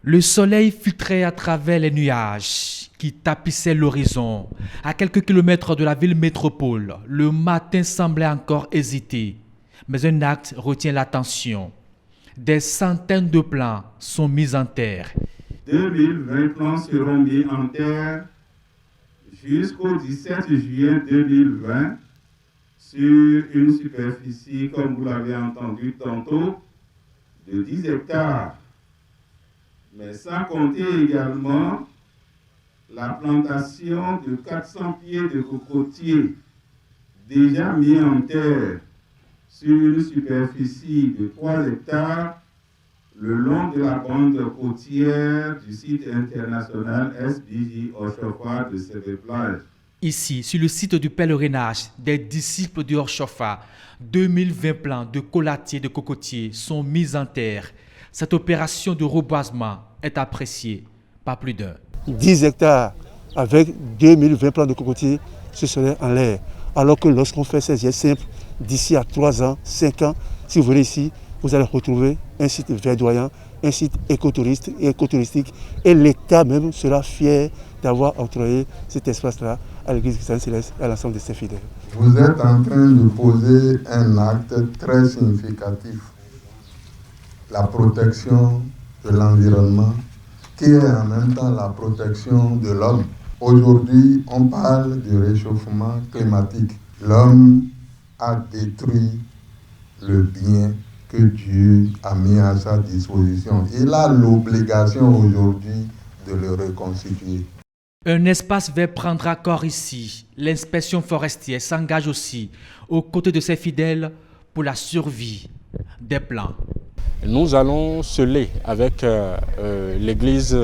Le soleil filtrait à travers les nuages qui tapissaient l'horizon. À quelques kilomètres de la ville métropole, le matin semblait encore hésiter. Mais un acte retient l'attention. Des centaines de plants sont mis en terre. 2020 plants seront mis en terre jusqu'au 17 juillet 2020 sur une superficie, comme vous l'avez entendu tantôt, de 10 hectares. Mais sans compter également la plantation de 400 pieds de cocotiers déjà mis en terre sur une superficie de 3 hectares le long de la bande côtière du site international SBJ Orchofa de Sèvres-Plage. Ici, sur le site du pèlerinage des disciples du Orchofa, 2020 plants de collatiers de cocotiers sont mis en terre. Cette opération de reboisement est appréciée par plus d'un. 10 hectares avec 2020 plants de cocotiers, ce serait en l'air. Alors que lorsqu'on fait ces gestes simples, d'ici à 3 ans, 5 ans, si vous venez ici, vous allez retrouver un site verdoyant, un site écotouristique, et l'État même sera fier d'avoir octroyé cet espace-là à l'Église chrétienne céleste et à l'ensemble de ses fidèles. Vous êtes en train de poser un acte très significatif, la protection de l'environnement, qui est en même temps la protection de l'homme. Aujourd'hui, on parle du réchauffement climatique. L'homme a détruit le bien que Dieu a mis à sa disposition. Il a l'obligation aujourd'hui de le reconstituer. Un espace vert prendra corps ici. L'inspection forestière s'engage aussi aux côtés de ses fidèles pour la survie des plants. Nous allons sceller avec l'église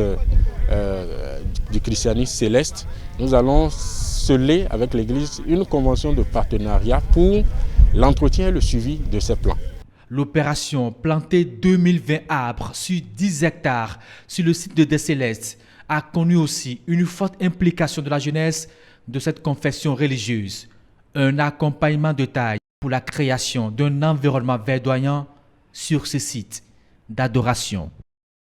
du christianisme céleste, nous allons sceller avec l'église une convention de partenariat pour l'entretien et le suivi de ces plants. L'opération Planter 2020 arbres sur 10 hectares sur le site de Des Célestes a connu aussi une forte implication de la jeunesse de cette confession religieuse. Un accompagnement de taille pour la création d'un environnement verdoyant sur ce site d'adoration.